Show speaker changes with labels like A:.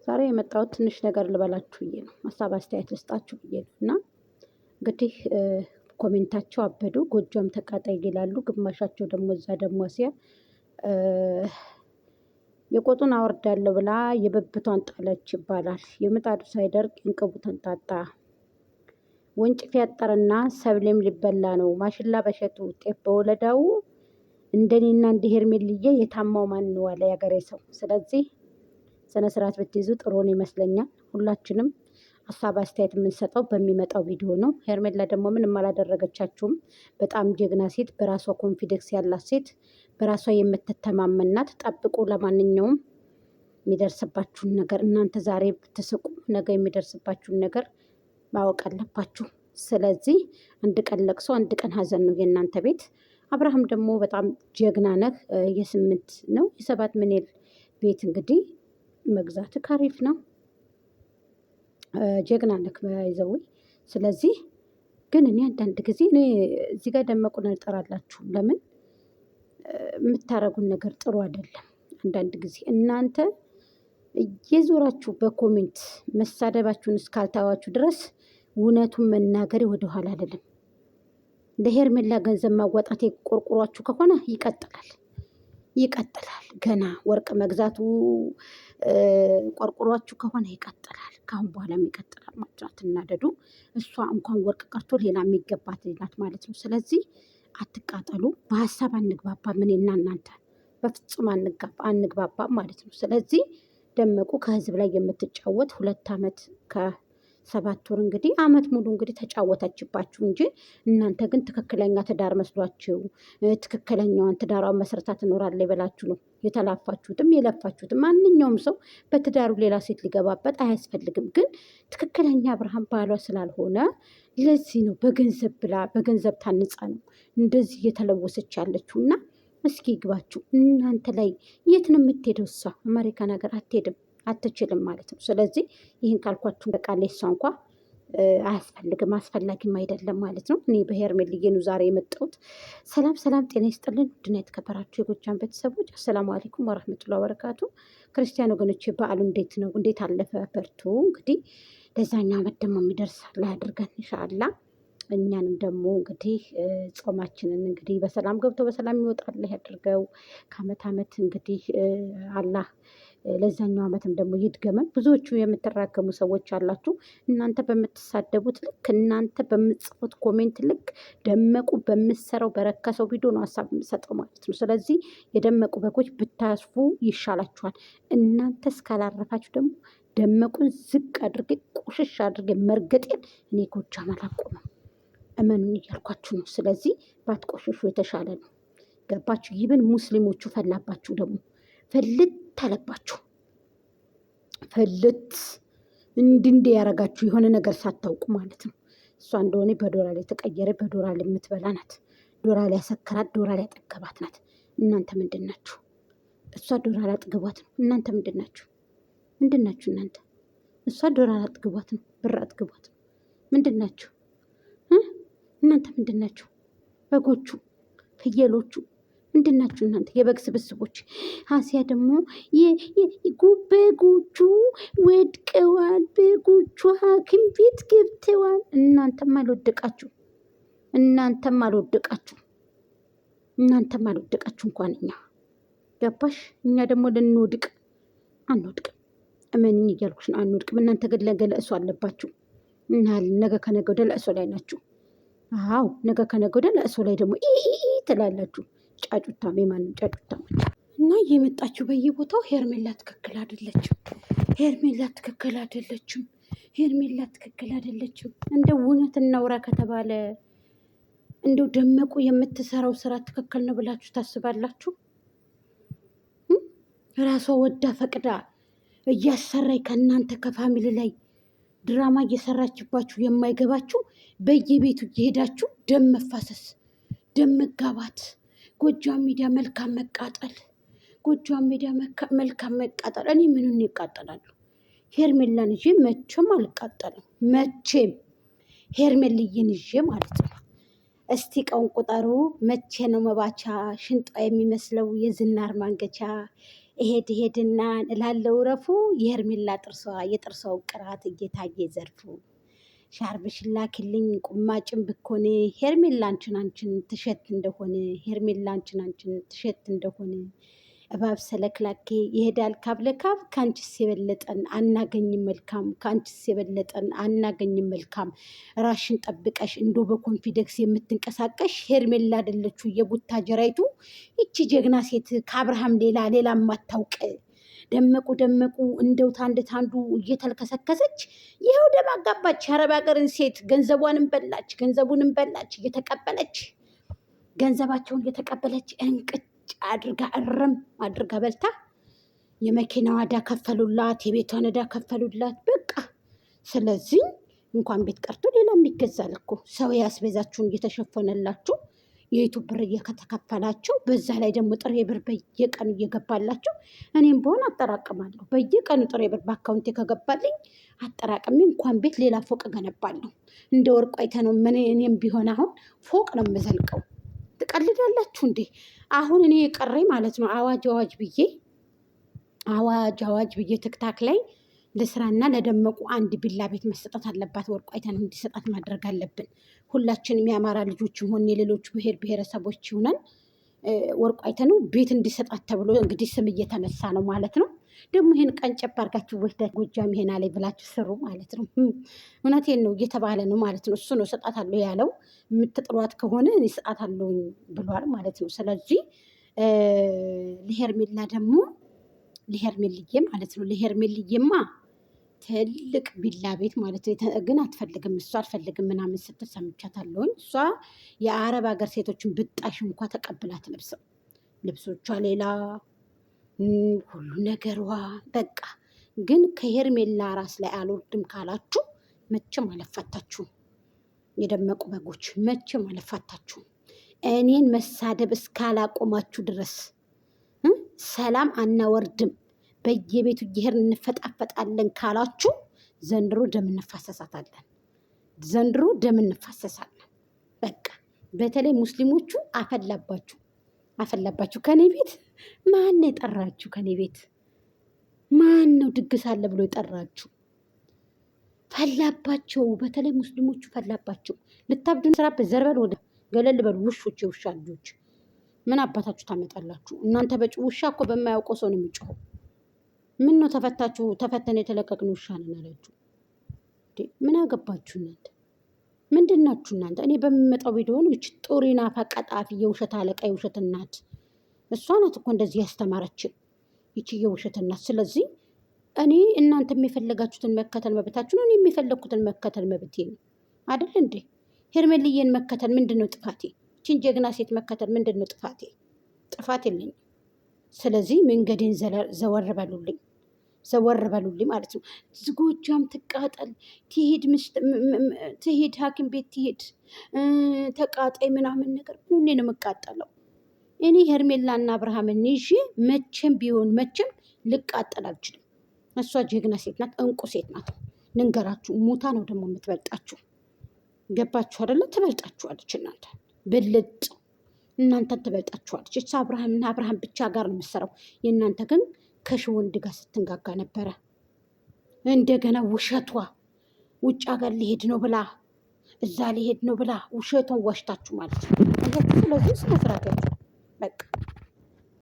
A: ዛሬ የመጣሁት ትንሽ ነገር ልበላችሁ ብዬ ነው። ሀሳብ አስተያየት ልስጣችሁ ብዬ ነው። እና እንግዲህ ኮሜንታቸው አበዱ። ጎጃም ተቃጣይ ይላሉ። ግማሻቸው ደግሞ እዛ ደግሞ ሲያ የቆጡን አወርዳለሁ ብላ የብብቷን ጣለች ይባላል። የምጣዱ ሳይደርቅ እንቅቡ ተንጣጣ። ወንጭፍ ያጠረና ሰብሌም ሊበላ ነው። ማሽላ በሸቱ ጤፍ በወለዳው እንደኔና እንደ ሄርሜልዬ የታማው ማን ነው አለ ያገሬ ሰው። ስለዚህ ስነ ስርዓት ብትይዙ ጥሩን ይመስለኛል። ሁላችንም ሀሳብ አስተያየት የምንሰጠው በሚመጣው ቪዲዮ ነው። ሄርሜላ ደግሞ ምንም አላደረገቻችሁም። በጣም ጀግና ሴት፣ በራሷ ኮንፊደንስ ያላት ሴት፣ በራሷ የምትተማመናት። ጠብቁ። ለማንኛውም የሚደርስባችሁን ነገር እናንተ ዛሬ ብትስቁ ነገ የሚደርስባችሁን ነገር ማወቅ አለባችሁ። ስለዚህ አንድ ቀን ለቅሶ አንድ ቀን ሀዘን ነው የእናንተ ቤት። አብርሃም ደግሞ በጣም ጀግና ነህ። የስምንት ነው የሰባት ምኔል ቤት እንግዲህ መግዛት ካሪፍ ነው። ጀግና ነክ ይዘው። ስለዚህ ግን እኔ አንዳንድ ጊዜ እኔ እዚህ ጋር ደመቁን አልጠራላችሁ። ለምን የምታረጉን ነገር ጥሩ አይደለም። አንዳንድ ጊዜ እናንተ እየዞራችሁ በኮሜንት መሳደባችሁን እስካልታዋችሁ ድረስ እውነቱን መናገሬ ወደኋላ አይደለም። ለሄርሜላ ገንዘብ ማዋጣት ቆርቆሯችሁ ከሆነ ይቀጥላል። ገና ወርቅ መግዛቱ ቆርቆሯችሁ ከሆነ ይቀጥላል። ካሁን በኋላም ይቀጥላል ማለት ነው። አትናደዱ። እሷ እንኳን ወርቅ ቀርቶ ሌላ የሚገባት ሌላት ማለት ነው። ስለዚህ አትቃጠሉ። በሀሳብ አንግባባም። እኔና እናንተ በፍጹም አንግባባም ማለት ነው። ስለዚህ ደመቁ ከህዝብ ላይ የምትጫወት 2 ዓመት ከ7 ወር እንግዲህ አመት ሙሉ እንግዲህ ተጫወተችባችሁ እንጂ እናንተ ግን ትክክለኛ ትዳር መስሏችሁ ትክክለኛዋን ትዳሯን መስረታ ትኖራለች ብላችሁ ነው የተላፋችሁትም የለፋችሁትም። ማንኛውም ሰው በትዳሩ ሌላ ሴት ሊገባበት አያስፈልግም። ግን ትክክለኛ አብርሃም ባሏ ስላልሆነ ለዚህ ነው በገንዘብ ታንጻ ነው እንደዚህ እየተለወሰች ያለችው። እና እስኪ ይግባችሁ እናንተ ላይ። የት ነው የምትሄደው? እሷ አሜሪካን ሀገር አትሄድም፣ አትችልም ማለት ነው። ስለዚህ ይህን ካልኳችሁ በቃል እሷ እንኳ አያስፈልግም፣ አስፈላጊም አይደለም ማለት ነው። እኔ በሄርሜልዬ ነው ዛሬ የመጣሁት። ሰላም ሰላም፣ ጤና ይስጥልን ውድና የተከበራችሁ የጎጃም ቤተሰቦች፣ አሰላሙ አለይኩም ወራህመቱላሂ ወበረካቱ። ክርስቲያን ወገኖች በዓሉ እንዴት ነው? እንዴት አለፈ? በርቱ። እንግዲህ ለዛኛው አመት ደግሞ የሚደርስ ላይ አድርገን ኢንሻአላህ። እኛንም ደግሞ እንግዲህ ጾማችንን እንግዲህ በሰላም ገብቶ በሰላም ይወጣል ያድርገው። ከአመት አመት እንግዲህ አላህ ለዛኛው አመትም ደግሞ ይድገመን። ብዙዎቹ የምትራገሙ ሰዎች አላችሁ። እናንተ በምትሳደቡት ልክ እናንተ በምትጽፉት ኮሜንት ልክ ደመቁ በምትሰራው በረከሰው ቪዲዮ ነው ሀሳብ የምሰጠው ማለት ነው። ስለዚህ የደመቁ በጎች ብታስፉ ይሻላችኋል። እናንተ እስካላረፋችሁ ደግሞ ደመቁን ዝቅ አድርጌ ቁሽሽ አድርጌ መርገጤን እኔ ጎጃም አላቆምም። እመኑን እያልኳችሁ ነው። ስለዚህ ባትቆሽሹ የተሻለ ነው። ገባችሁ? ይብን ሙስሊሞቹ ፈላባችሁ፣ ደግሞ ፍልት አለባችሁ። ፍልት እንድንዴ ያረጋችሁ የሆነ ነገር ሳታውቁ ማለት ነው። እሷ እንደሆነ በዶላር የተቀየረ በዶላር የምትበላ ናት። ዶላር ያሰከራት ዶላር ያጠገባት ናት። እናንተ ምንድን ናችሁ? እሷ ዶላር አጥግቧት ነው። እናንተ ምንድን ናችሁ? እናንተ? እሷ ዶላር አጥግቧት ነው፣ ብር አጥግቧት ነው። ምንድን ናችሁ እናንተ? ምንድን ናችሁ? በጎቹ ፍየሎቹ ምንድን ናችሁ እናንተ? የበግ ስብስቦች። አሲያ ደግሞ በጎቹ ወድቀዋል፣ በጎቹ ሐኪም ቤት ገብተዋል። እናንተም አልወደቃችሁ እንኳን እኛ ገባሽ። እኛ ደግሞ ልንወድቅ አንወድቅም። እመንኝ እያልኩሽ ነው። አንወድቅም። እናንተ ግን ለእሱ አለባችሁ እና ነገ ከነገ ወደ ለእሱ ላይ ናችሁ። አዎ ነገ ከነገ ወደ ለእሱ ላይ ደግሞ ትላላችሁ። ጫጩታም የማንም ጫጩታ እና እየመጣችሁ በየቦታው ሄርሜላ ትክክል አይደለችም። እንደው እውነት እናውራ ከተባለ እንደው ደመቁ የምትሰራው ስራ ትክክል ነው ብላችሁ ታስባላችሁ? ራሷ ወዳ ፈቅዳ እያሰራይ ከእናንተ ከፋሚሊ ላይ ድራማ እየሰራችባችሁ የማይገባችሁ በየቤቱ እየሄዳችሁ ደም መፋሰስ፣ ደም መጋባት፣ ጎጃም ሚዲያ መልካም መቃጠል። እኔ ምኑን ይቃጠላሉ? ሄርሜላን ይዤ መቼም አልቃጠልም። መቼም ሄርሜልዬን ይዤ ማለት ነው። እስቲ ቀውን ቁጠሩ። መቼ ነው መባቻ ሽንጧ የሚመስለው የዝናር ማንገቻ እሄድና እላለው ረፉ የሄርሜላ የጥርሷ ቅራት እየታየ ዘርፉ ሻርብሽን ላኪልኝ ቁማጭን ብኮን ሄርሜላ አንቺን ትሸት እንደሆነ ሄርሜላ አንቺን ትሸት እንደሆነ እባብ ሰለክላኬ ይሄዳል ካብ ለካብ ከአንቺስ የበለጠን አናገኝም መልካም ከአንቺስ የበለጠን አናገኝም መልካም ራሽን ጠብቀሽ እንዶ በኮንፊደንስ የምትንቀሳቀሽ ሄርሜላ አይደለችው የቡታጀራይቱ ይቺ ጀግና ሴት ከአብርሃም ሌላ ማታውቅ ደመቁ እንደው ታንዱ እየተልከሰከሰች ይኸው ደም አጋባች የአረብ ሀገርን ሴት ገንዘቡንም በላች እየተቀበለች ገንዘባቸውን እየተቀበለች እንቅጭ አድርጋ እርም አድርጋ በልታ የመኪናዋ ዕዳ ከፈሉላት፣ የቤቷን ዕዳ ከፈሉላት። በቃ ስለዚህ እንኳን ቤት ቀርቶ ሌላ የሚገዛል እኮ ሰው ያስቤዛችሁን እየተሸፈነላችሁ የዩቱብ ብር እየተከፈላቸው በዛ ላይ ደግሞ ጥሬ ብር በየቀኑ እየገባላቸው እኔም በሆን አጠራቅማለሁ። በየቀኑ ጥሬ ብር በአካውንቴ ከገባልኝ አጠራቅሜ እንኳን ቤት ሌላ ፎቅ እገነባለሁ። እንደ ወርቁ አይተ ነው እኔም ቢሆን አሁን ፎቅ ነው የምዘልቀው። ትቀልዳላችሁ እንዴ? አሁን እኔ የቀረኝ ማለት ነው አዋጅ ብዬ ትክታክ ላይ ለስራና ለደመቁ አንድ ቢላ ቤት መሰጠት አለባት። ወርቁ አይተን እንዲሰጣት ማድረግ አለብን። ሁላችንም የአማራ ልጆችም ሆነ የሌሎች ብሔረሰቦች ይሁነን ወርቁ አይተን ቤት እንዲሰጣት ተብሎ እንግዲህ ስም እየተነሳ ነው ማለት ነው። ደግሞ ይሄን ቀንጨብ አድርጋችሁ ወስዳት ጎጃም ይሄን አለኝ ብላችሁ ስሩ ማለት ነው። እውነቴን ነው እየተባለ ነው ማለት ነው። እሱ ነው እሰጣታለሁ ያለው። የምትጥሏት ከሆነ እኔ እሰጣታለሁ ብሏል ማለት ነው። ስለዚህ ለሄርሜላ ደግሞ ለሄርሜልዬ ማለት ነው ለሄርሜልዬማ ትልቅ ቢላ ቤት ማለት ነው። ግን አትፈልግም እሷ አልፈልግም ምናምን ስትል ሰምቻታለሁኝ። እሷ የአረብ ሀገር ሴቶችን ብጣሽ እንኳ ተቀብላት ልብሶቿ ሌላ ሁሉ ነገሯ በቃ። ግን ከሄርሜላ ራስ ላይ አልወርድም ካላችሁ መቼም አለፋታችሁም። የደመቁ በጎች መቼም አለፋታችሁም። እኔን መሳደብ እስካላቆማችሁ ድረስ ሰላም አናወርድም በየቤቱ እየሄድን እንፈጣፈጣለን ካላችሁ ዘንድሮ ደም እንፋሰሳለን። በቃ በተለይ ሙስሊሞቹ አፈላባችሁ። ከኔ ቤት ማን ነው የጠራችሁ? ከኔ ቤት ማን ነው ድግስ አለ ብሎ የጠራችሁ? ፈላባቸው። በተለይ ሙስሊሞቹ ፈላባቸው። ልታብዱን ስራበት ዘርበል ወደ ገለል በሉ። ውሾች፣ የውሻ ልጆች ምን አባታችሁ ታመጣላችሁ እናንተ? ውሻ እኮ በማያውቀው ሰው ነው የሚጮኸው። ምን ነው ተፈተን የተለቀቅን ውሻ ነን አላችሁ? ምን አገባችሁ እናንተ? ምንድን ናችሁ እናንተ? እኔ በሚመጣው ቪዲዮ ነው ይች ጦሪና ፈቀጣፊ የውሸት አለቃ የውሸት እናት እሷ ናት እኮ እንደዚህ ያስተማረችን ይቺ የውሸት እናት። ስለዚህ እኔ እናንተ የሚፈለጋችሁትን መከተል መብታችሁ ነው። እኔ የሚፈለግኩትን መከተል መብቴ ነው አይደል እንዴ? ሄርሜልዬን መከተል ምንድን ነው ጥፋቴ? ይችን ጀግና ሴት መከተል ምንድን ነው ጥፋቴ? ጥፋት የለኝም። ስለዚህ መንገዴን ዘወር በሉልኝ ማለት ነው። ጎጃም ትቃጠል ትሄድ ሐኪም ቤት ትሄድ ተቃጣይ ምናምን ነገር እኔ ነው የምቃጠለው። እኔ ሄርሜላና አብርሃምን ይዤ መቼም ልቃጠል አልችልም። እሷ ጀግና ሴት ናት፣ እንቁ ሴት ናት። ልንገራችሁ፣ ሙታ ነው ደግሞ የምትበልጣችሁ። ገባችሁ አይደለ? ትበልጣችኋለች። እናንተ ብልጥ እናንተን ትበልጣችኋለች። እሷ አብርሃም ብቻ ጋር ነው የምትሰራው። የእናንተ ግን ከሽወንድ ጋር ስትንጋጋ ነበረ። እንደገና ውሸቷ ውጭ ሀገር ሊሄድ ነው ብላ እዛ ሊሄድ ነው ብላ ውሸቷን ዋሽታችሁ ማለት ነው። ስለዚህ ስነስርዓት በቃ